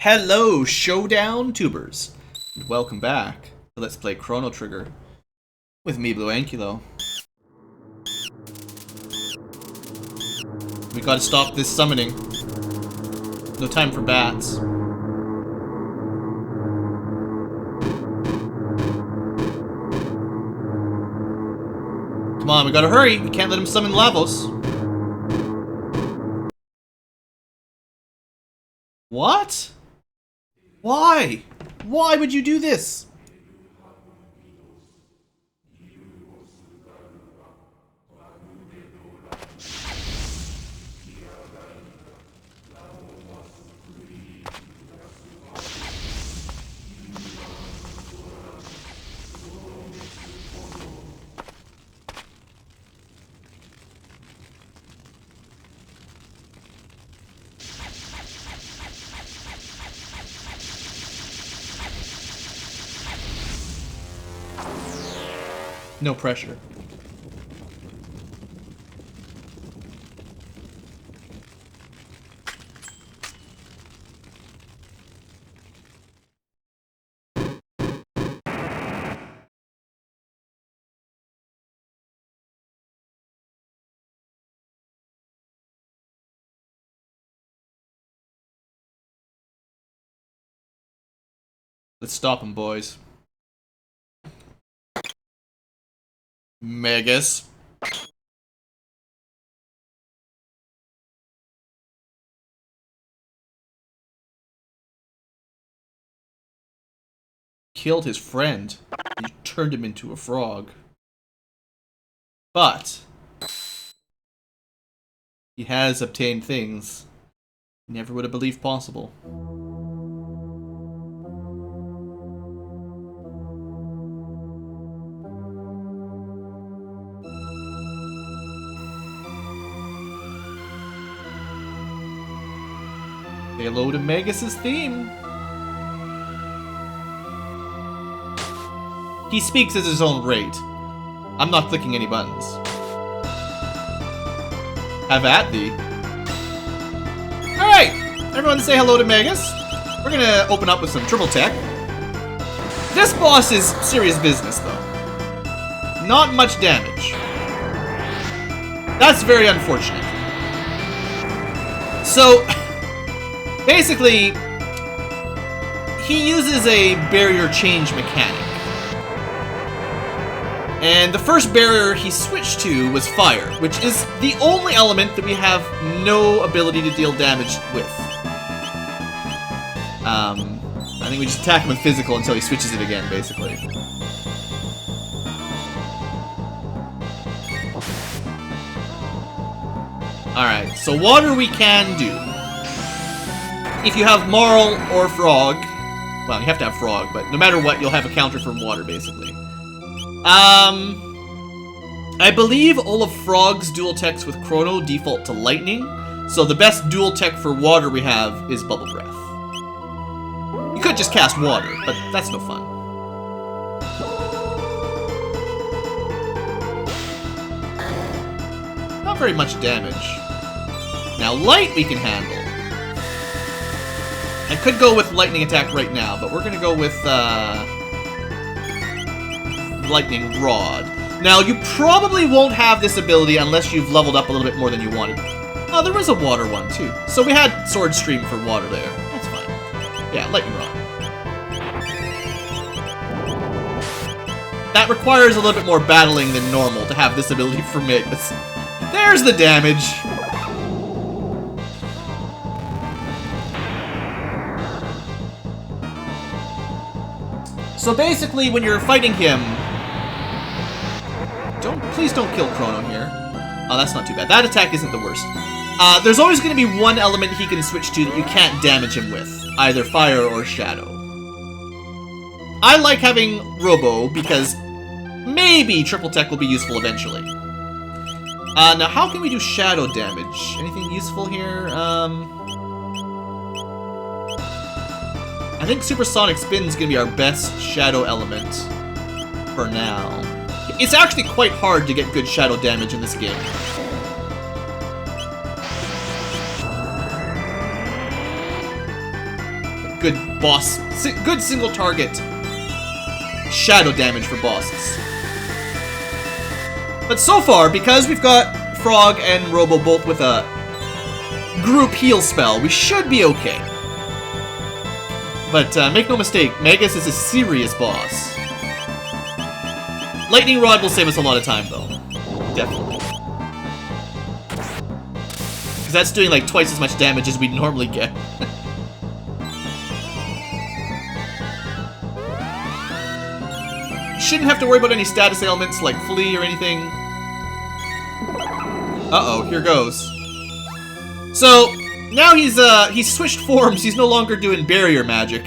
Hello, Showdown Tubers, and welcome back to Let's Play Chrono Trigger with me, BlueAnkylo. We gotta stop this summoning. No time for bats. Come on, we gotta hurry. We can't let him summon Lavos. What? Why? Why would you do this? No pressure. Let's stop him, boys. Magus. Killed his friend. He turned him into a frog. But he has obtained things he never would have believed possible. Hello to Magus' theme. He speaks at his own rate. I'm not clicking any buttons. Have at thee. Alright, everyone say hello to Magus. We're gonna open up with some triple tech. This boss is serious business, though. Not much damage. That's very unfortunate. So, basically, he uses a barrier change mechanic. And the first barrier he switched to was fire, which is the only element that we have no ability to deal damage with. I think we just attack him with physical until he switches it again, basically. Alright, so water we can do. If you have Marl or Frog, well, you have to have Frog, but no matter what, you'll have a counter from water, basically. I believe all of Frog's dual techs with Chrono default to Lightning, so the best dual tech for water we have is Bubble Breath. You could just cast water, but that's no fun. Not very much damage. Now, Light we can handle. I could go with Lightning Attack right now, but we're gonna go with, Lightning Rod. Now, you probably won't have this ability unless you've leveled up a little bit more than you wanted. Oh, there was a water one, too. So we had Sword Stream for water there. That's fine. Yeah, Lightning Rod. That requires a little bit more battling than normal to have this ability for Magus. There's the damage. So basically, when you're fighting him... Please don't kill Chrono here. Oh, that's not too bad. That attack isn't the worst. There's always going to be one element he can switch to that you can't damage him with. Either fire or shadow. I like having Robo because maybe triple tech will be useful eventually. Now how can we do shadow damage? Anything useful here? I think Supersonic Spin is going to be our best shadow element for now. It's actually quite hard to get good shadow damage in this game. good boss, good single target shadow damage for bosses. But so far, because we've got Frog and Robo both with a group heal spell, we should be okay. But make no mistake, Magus is a serious boss. Lightning Rod will save us a lot of time, though. Definitely. Because that's doing like twice as much damage as we'd normally get. Shouldn't have to worry about any status ailments like Flea or anything. Uh-oh, here goes. So, now he's switched forms. He's no longer doing barrier magic.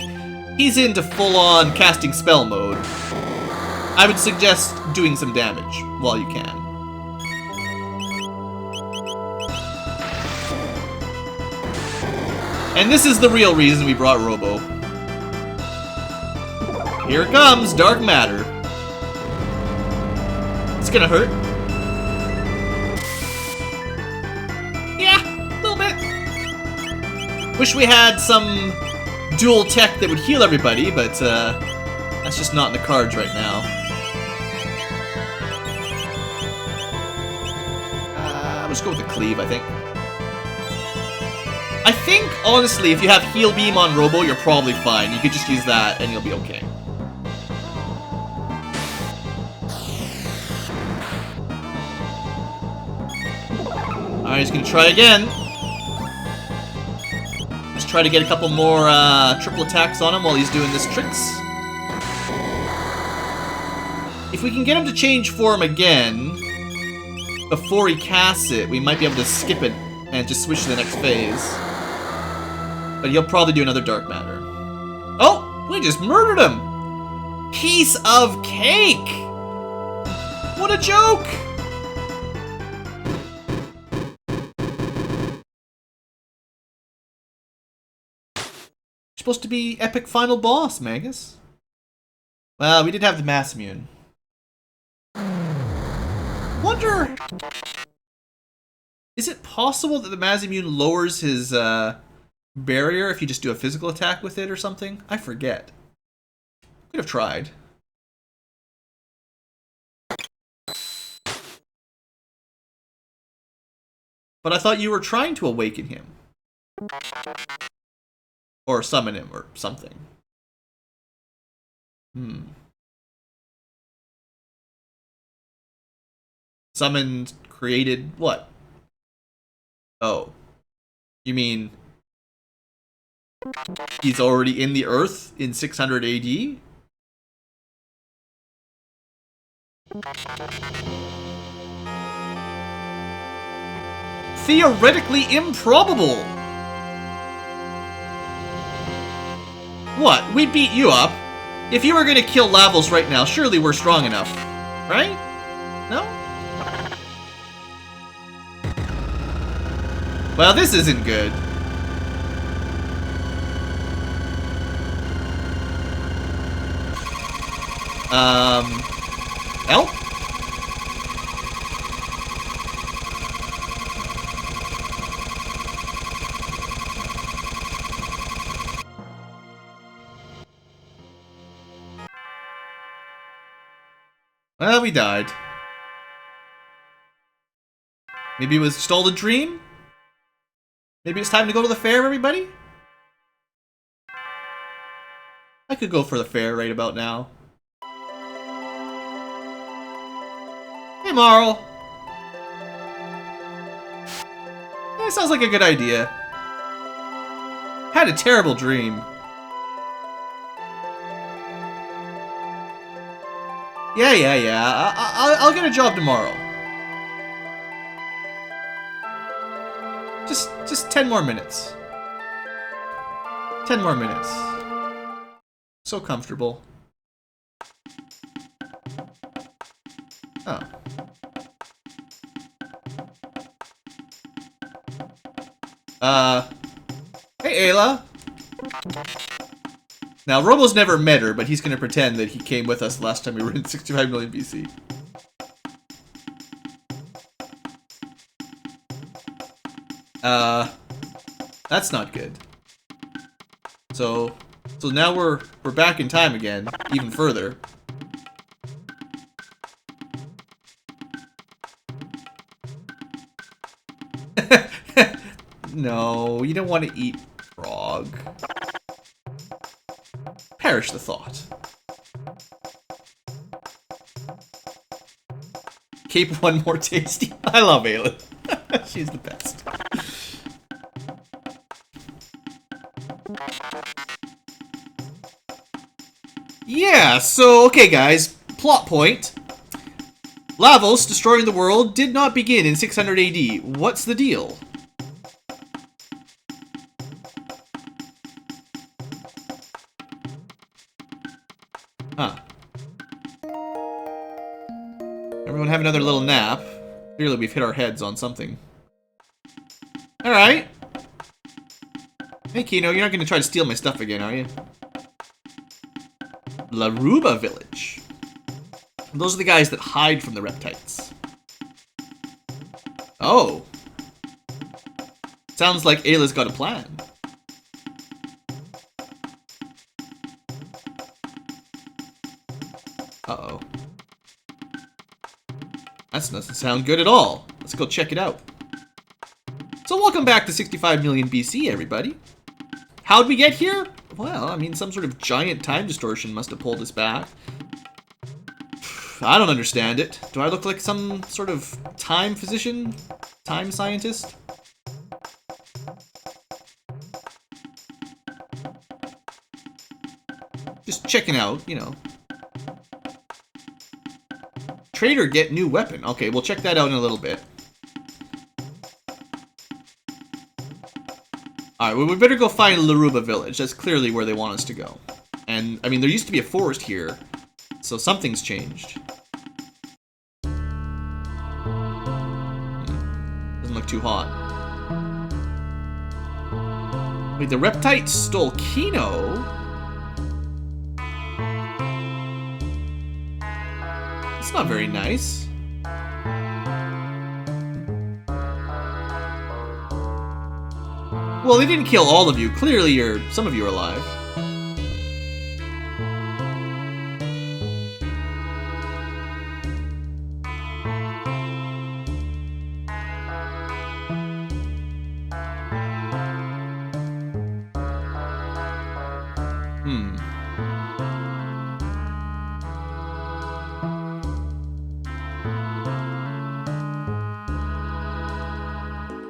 He's into full-on casting spell mode. I would suggest doing some damage while you can. And this is the real reason we brought Robo. Here it comes, Dark Matter. It's gonna hurt. Yeah, a little bit. Wish we had some dual tech that would heal everybody, but that's just not in the cards right now. I'll just go with the cleave, I think. I think, honestly, if you have Heal Beam on Robo, you're probably fine. You could just use that and you'll be okay. Alright, he's gonna try again. Just try to get a couple more triple attacks on him while he's doing this tricks. If we can get him to change form again before he casts it, we might be able to skip it and just switch to the next phase. But he'll probably do another Dark Matter. Oh! We just murdered him! Piece of cake! What a joke! Supposed to be epic final boss, Magus. Well, we did have the Mass Immune. Wonder... Is it possible that the Mass Immune lowers his barrier if you just do a physical attack with it or something? I forget. Could have tried. But I thought you were trying to awaken him. Or summon him or something. Summoned, created, what? Oh. You mean... he's already in the Earth in 600 AD? Theoretically improbable! What? We beat you up. If you were gonna kill Lavos right now, surely we're strong enough. Right? No? Well, this isn't good. Help? Well, we died. Maybe it was just all a dream? Maybe it's time to go to the fair, everybody? I could go for the fair right about now. Hey, Marl. That sounds like a good idea. Had a terrible dream. Yeah. I'll get a job tomorrow. Just 10 more minutes. 10 more minutes. So comfortable. Oh. Hey, Ayla. Now, Robo's never met her, but he's gonna pretend that he came with us last time we were in 65 million BC. That's not good. So, So now we're back in time again, even further. No, you don't want to eat frog. Perish the thought. Cape one more tasty. I love Aylin. She's the best. Yeah, so, okay guys, plot point. Lavos destroying the world did not begin in 600 AD. What's the deal? Huh. Everyone have another little nap. Clearly we've hit our heads on something. Alright. Hey Kino, you're not going to try to steal my stuff again, are you? Laruba Village. Those are the guys that hide from the reptites. Oh. Sounds like Ayla's got a plan. Uh-oh. That doesn't sound good at all. Let's go check it out. So welcome back to 65 million BC, everybody. How'd we get here? Well, I mean, some sort of giant time distortion must have pulled us back. I don't understand it. Do I look like some sort of time physician? Time scientist? Just checking out, you know. Trader get new weapon. Okay, we'll check that out in a little bit. Alright, well, we better go find Laruba Village. That's clearly where they want us to go. And, I mean, there used to be a forest here, so something's changed. Doesn't look too hot. Wait, the reptite stole Kino? That's not very nice. Well, they didn't kill all of you. Clearly, some of you are alive.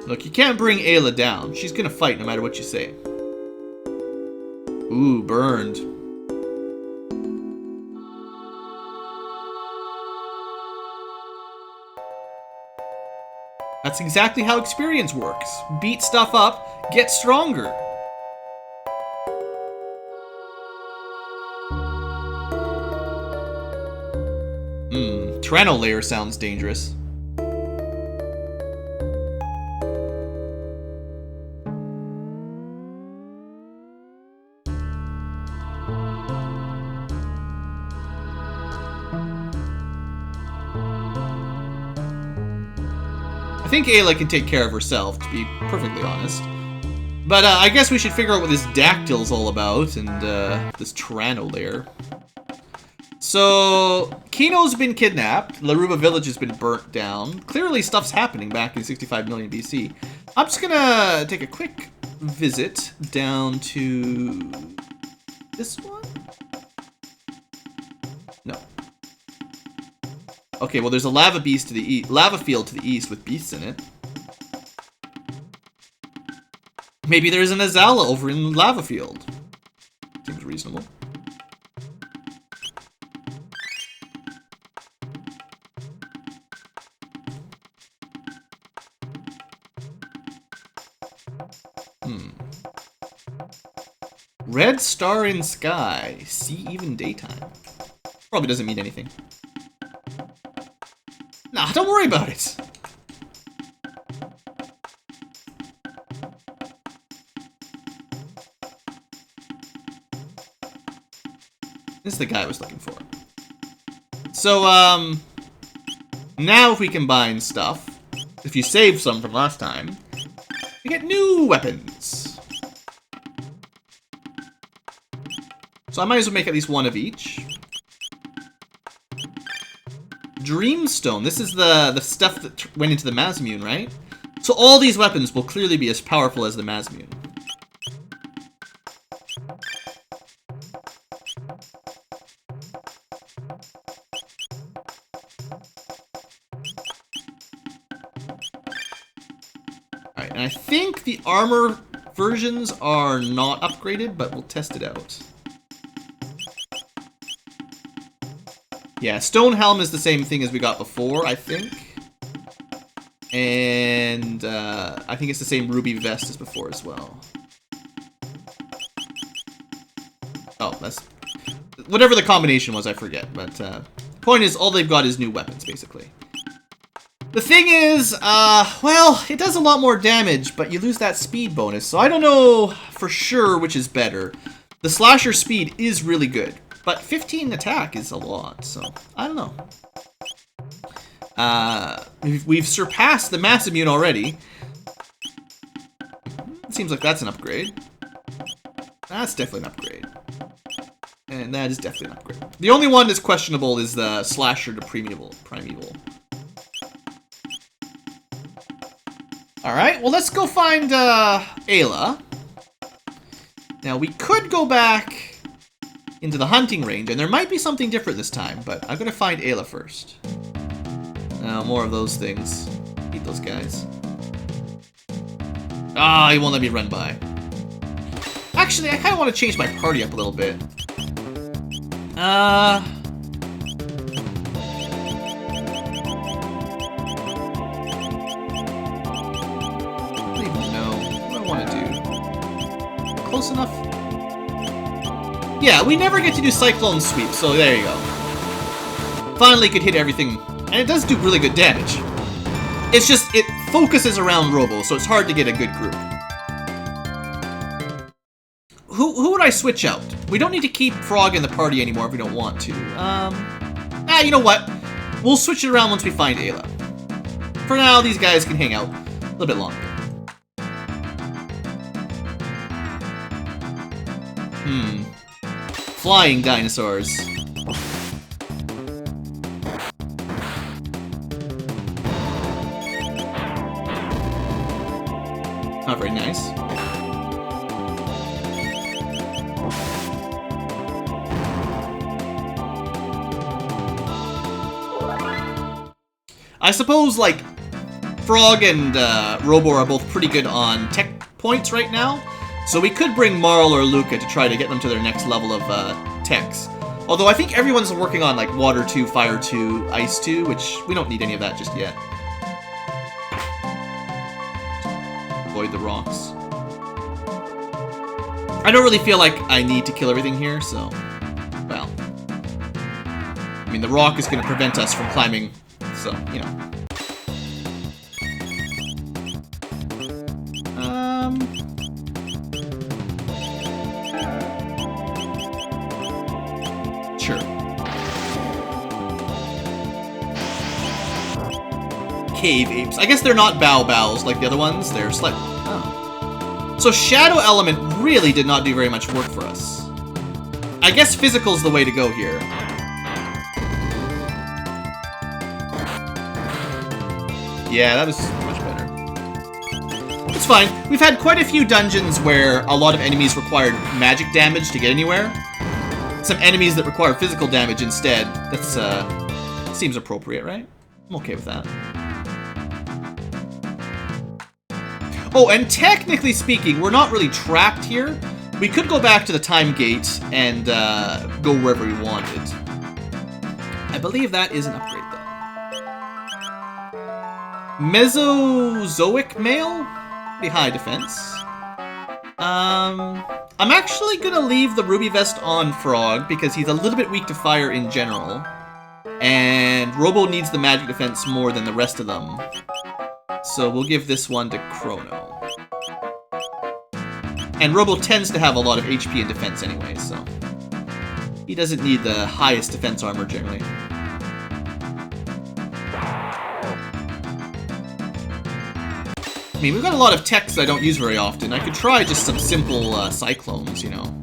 Look, you can't bring Ayla down. She's gonna fight no matter what you say. Ooh, burned. That's exactly how experience works. Beat stuff up, get stronger. Chrono layer sounds dangerous. I think Ayla can take care of herself, to be perfectly honest. But I guess we should figure out what this dactyl's all about, and this Chrono layer. So, Kino's been kidnapped, Laruba Village has been burnt down. Clearly stuff's happening back in 65 million BC. I'm just gonna take a quick visit down to this one? No. Okay, well there's a lava beast to the east, lava field to the east with beasts in it. Maybe there's an Azala over in the lava field. Seems reasonable. Red star in sky. See even daytime. Probably doesn't mean anything. Nah, don't worry about it. This is the guy I was looking for. So, now if we combine stuff, if you save some from last time, you get new weapons. So I might as well make at least one of each. Dreamstone. This is the stuff that went into the Mazmune, right? So all these weapons will clearly be as powerful as the Mazmune. Alright, and I think the armor versions are not upgraded, but we'll test it out. Yeah, Stone Helm is the same thing as we got before, I think. And I think it's the same Ruby Vest as before as well. Oh, that's... whatever the combination was, I forget. But point is, all they've got is new weapons, basically. The thing is, well, it does a lot more damage, but you lose that speed bonus. So I don't know for sure which is better. The slasher speed is really good. But 15 attack is a lot, so I don't know. We've surpassed the Mazmune already. It seems like that's an upgrade. That's definitely an upgrade. And that is definitely an upgrade. The only one that's questionable is the Slasher to Primeval. Alright, well let's go find Ayla. Now we could go back into the hunting range, and there might be something different this time, but I'm gonna find Ayla first. More of those things. Eat those guys. Ah, he won't let me run by. Actually, I kind of want to change my party up a little bit. I don't even know what I want to do. Close enough? Yeah, we never get to do Cyclone Sweep, so there you go. Finally could hit everything, and it does do really good damage. It's just, it focuses around Robo, so it's hard to get a good group. Who would I switch out? We don't need to keep Frog in the party anymore if we don't want to. You know what? We'll switch it around once we find Ayla. For now, these guys can hang out a little bit longer. Flying dinosaurs. Not very nice. I suppose, like, Frog and Robo are both pretty good on tech points right now. So we could bring Marl or Luca to try to get them to their next level of techs. Although I think everyone's working on like Water 2, Fire 2, Ice 2, which we don't need any of that just yet. Avoid the rocks. I don't really feel like I need to kill everything here, so... well. I mean, the rock is going to prevent us from climbing, so, you know. Sure. Cave apes. I guess they're not bows like the other ones. They're slightly... oh. So Shadow Element really did not do very much work for us. I guess physical's the way to go here. Yeah, that was much better. It's fine. We've had quite a few dungeons where a lot of enemies required magic damage to get anywhere. Some enemies that require physical damage instead. That's, seems appropriate, right? I'm okay with that. Oh, and technically speaking, we're not really trapped here. We could go back to the time gate and go wherever we wanted. I believe that is an upgrade, though. Mesozoic male? Be high defense. I'm actually gonna leave the Ruby Vest on Frog because he's a little bit weak to fire in general. And Robo needs the magic defense more than the rest of them. So we'll give this one to Chrono. And Robo tends to have a lot of HP and defense anyway, so... he doesn't need the highest defense armor generally. I mean, we've got a lot of techs I don't use very often. I could try just some simple cyclones, you know.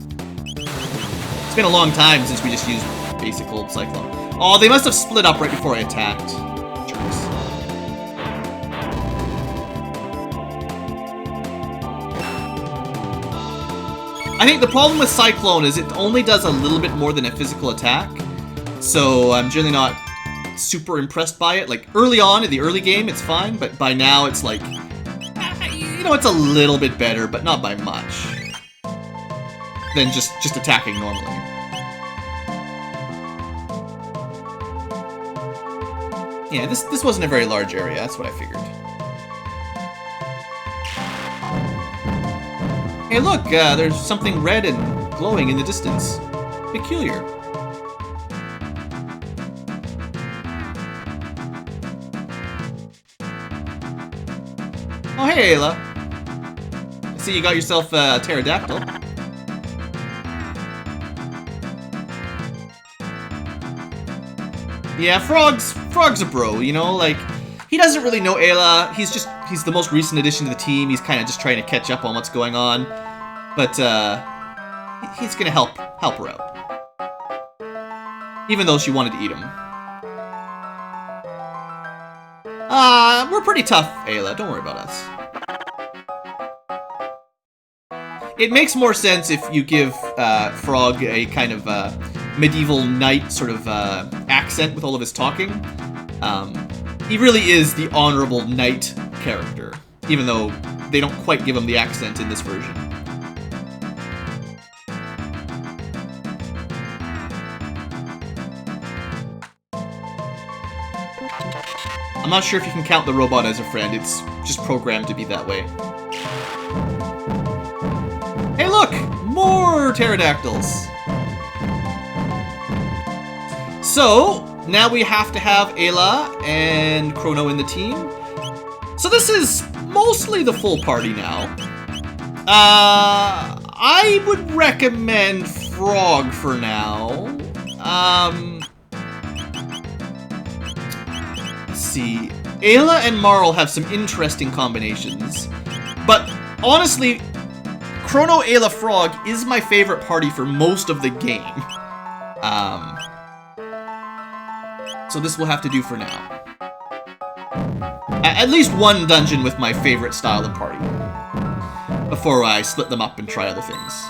It's been a long time since we just used basic old Cyclone. Oh, they must have split up right before I attacked. Jerks. I think the problem with Cyclone is it only does a little bit more than a physical attack. So I'm generally not super impressed by it. Like, early on, in the early game, it's fine. But by now, it's like, you know, it's a little bit better, but not by much. Than just attacking normally. Yeah, this wasn't a very large area, that's what I figured. Hey look, there's something red and glowing in the distance. Peculiar. Oh hey Ayla. I see you got yourself a pterodactyl. Yeah, Frog's a bro, you know, like, he doesn't really know Ayla, he's the most recent addition to the team, he's kind of just trying to catch up on what's going on, but, he's gonna help her out. Even though she wanted to eat him. We're pretty tough, Ayla, don't worry about us. It makes more sense if you give, Frog a kind of, medieval knight sort of accent with all of his talking. He really is the honorable knight character, even though they don't quite give him the accent in this version. I'm not sure if you can count the robot as a friend, it's just programmed to be that way. Hey look! More pterodactyls! So, now we have to have Ayla and Chrono in the team. So this is mostly the full party now. I would recommend Frog for now. Let's see. Ayla and Marl have some interesting combinations. But, honestly, Chrono, Ayla, Frog is my favorite party for most of the game. So this will have to do for now. At least one dungeon with my favorite style of party. Before I split them up and try other things.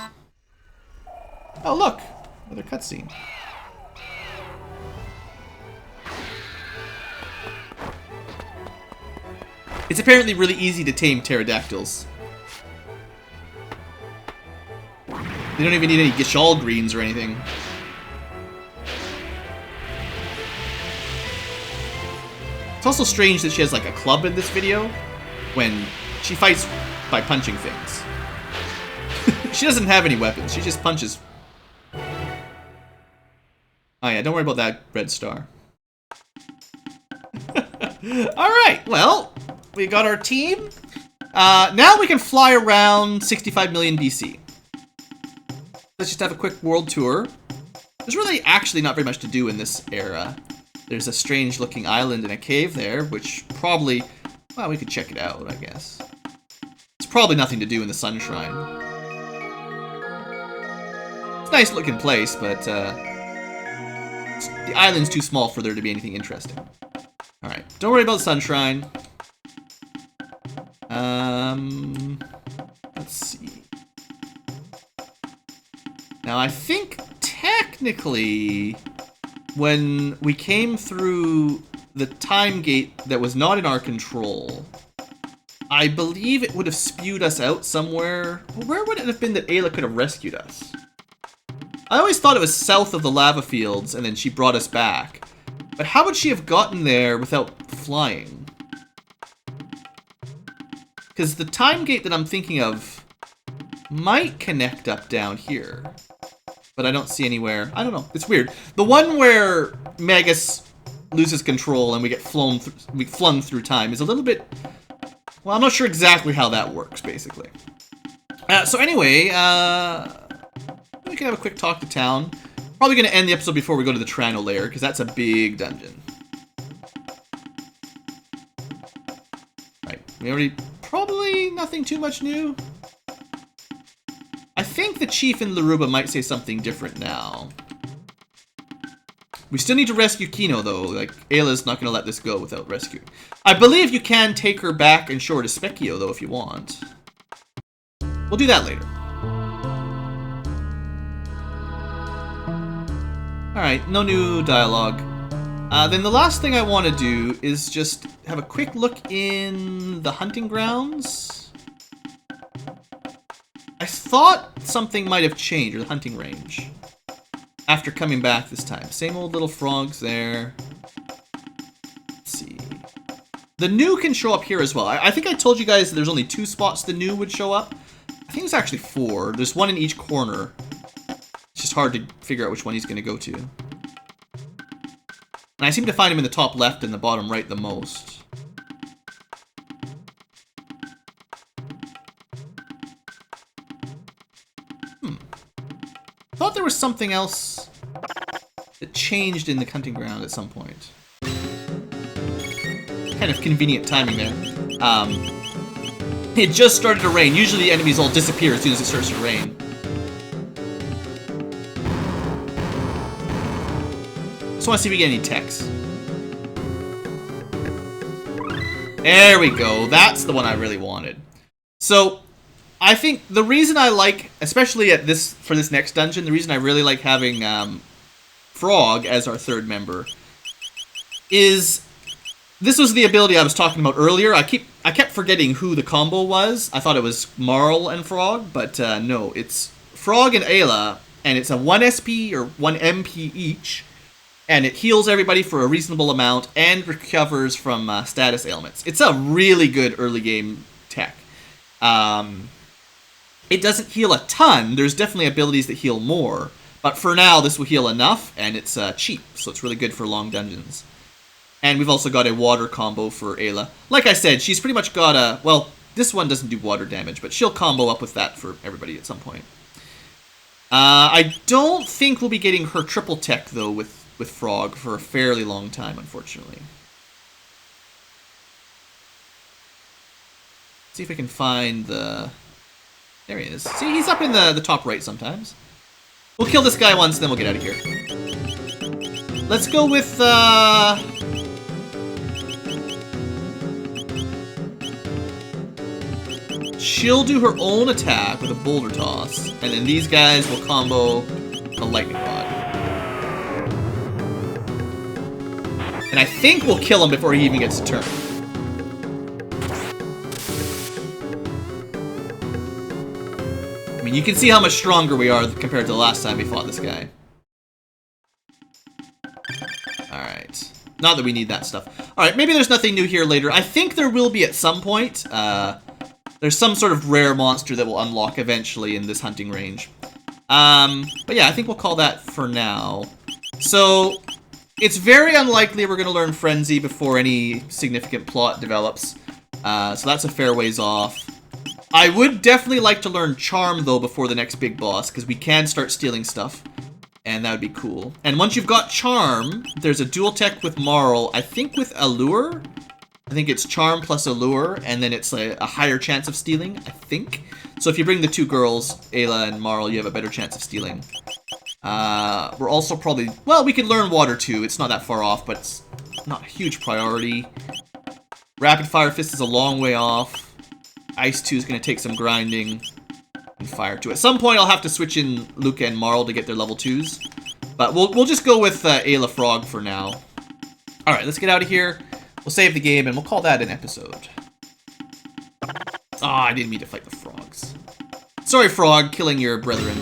Oh look! Another cutscene. It's apparently really easy to tame pterodactyls. They don't even need any Gishal greens or anything. It's also strange that she has like a club in this video when she fights by punching things. She doesn't have any weapons, she just punches. Oh yeah, don't worry about that red star. Alright, well, we got our team. Now we can fly around 65 million BC. Let's just have a quick world tour. There's really actually not very much to do in this era. There's a strange looking island and a cave there, which probably, well, we could check it out, I guess. It's probably nothing to do in the Sunshrine. It's a nice looking place, but the island's too small for there to be anything interesting. Alright, don't worry about the Sunshrine. Let's see. Now, I think technically, when we came through the time gate that was not in our control, I believe it would have spewed us out somewhere. Where would it have been that Ayla could have rescued us? I always thought it was south of the lava fields, and then she brought us back. But how would she have gotten there without flying? Because the time gate that I'm thinking of might connect up down here. But I don't see anywhere. I don't know. It's weird. The one where Magus loses control and we get flung through time is a little bit... Well, I'm not sure exactly how that works, basically. So anyway, we can have a quick talk to town. Probably going to end the episode before we go to the Chrono lair, because that's a big dungeon. Right. We already... Probably nothing too much new. I think the chief in Laruba might say something different now. We still need to rescue Kino, though. Like, Ayla's not going to let this go without rescuing. I believe you can take her back and show her to Specchio, though, if you want. We'll do that later. Alright, no new dialogue. Then the last thing I want to do is just have a quick look in the hunting grounds. I thought something might have changed, or the hunting range, after coming back this time. Same old little frogs there. Let's see. The new can show up here as well. I think I told you guys there's only 2 spots the new would show up. I think there's actually 4. There's one in each corner. It's just hard to figure out which one he's going to go to. And I seem to find him in the top left and the bottom right the most. I thought there was something else that changed in the hunting ground at some point. Kind of convenient timing there. It just started to rain. Usually the enemies all disappear as soon as it starts to rain. Just want to see if we get any techs. There we go. That's the one I really wanted. So, I think the reason I like, especially at this for this next dungeon, the reason I really like having Frog as our 3rd member is this was the ability I was talking about earlier. I kept forgetting who the combo was. I thought it was Marl and Frog, but no, it's Frog and Ayla, and it's a 1 SP or 1 MP each, and it heals everybody for a reasonable amount and recovers from status ailments. It's a really good early game tech. It doesn't heal a ton. There's definitely abilities that heal more. But for now, this will heal enough, and it's cheap. So it's really good for long dungeons. And we've also got a water combo for Ayla. Like I said, she's pretty much got a... Well, this one doesn't do water damage, but she'll combo up with that for everybody at some point. I don't think we'll be getting her triple tech, though, with Frog for a fairly long time, unfortunately. See if I can find the... There he is. See, he's up in the top right sometimes. We'll kill this guy once, then we'll get out of here. Let's go with, she'll do her own attack with a boulder toss, and then these guys will combo a lightning rod. And I think we'll kill him before he even gets a turn. I mean, you can see how much stronger we are compared to the last time we fought this guy. Alright. Not that we need that stuff. Alright, maybe there's nothing new here later. I think there will be at some point. There's some sort of rare monster that will unlock eventually in this hunting range. But yeah, I think we'll call that for now. So, it's very unlikely we're going to learn Frenzy before any significant plot develops. So that's a fair ways off. I would definitely like to learn Charm, though, before the next big boss, because we can start stealing stuff, and that would be cool. And once you've got Charm, there's a dual tech with Marl, I think with Allure. I think it's Charm plus Allure, and then it's a higher chance of stealing, I think. So if you bring the 2 girls, Ayla and Marl, you have a better chance of stealing. We're also probably... Well, we could learn Water, too. It's not that far off, but it's not a huge priority. Rapid Fire Fist is a long way off. Ice 2 is going to take some grinding, and Fire 2. At some point, I'll have to switch in Luca and Marl to get their level 2s. But we'll just go with Ayla Frog for now. Alright, let's get out of here. We'll save the game, and we'll call that an episode. I didn't mean to fight the frogs. Sorry, Frog, killing your brethren.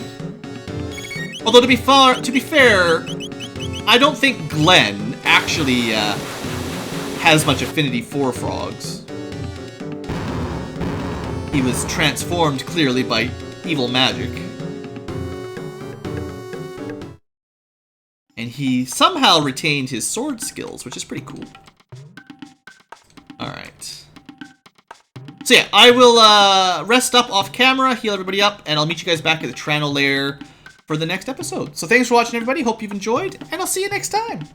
Although, to be fair, I don't think Glenn actually has much affinity for frogs. He was transformed, clearly, by evil magic. And he somehow retained his sword skills, which is pretty cool. Alright. So yeah, I will rest up off camera, heal everybody up, and I'll meet you guys back at the Chrono lair for the next episode. So thanks for watching, everybody. Hope you've enjoyed, and I'll see you next time.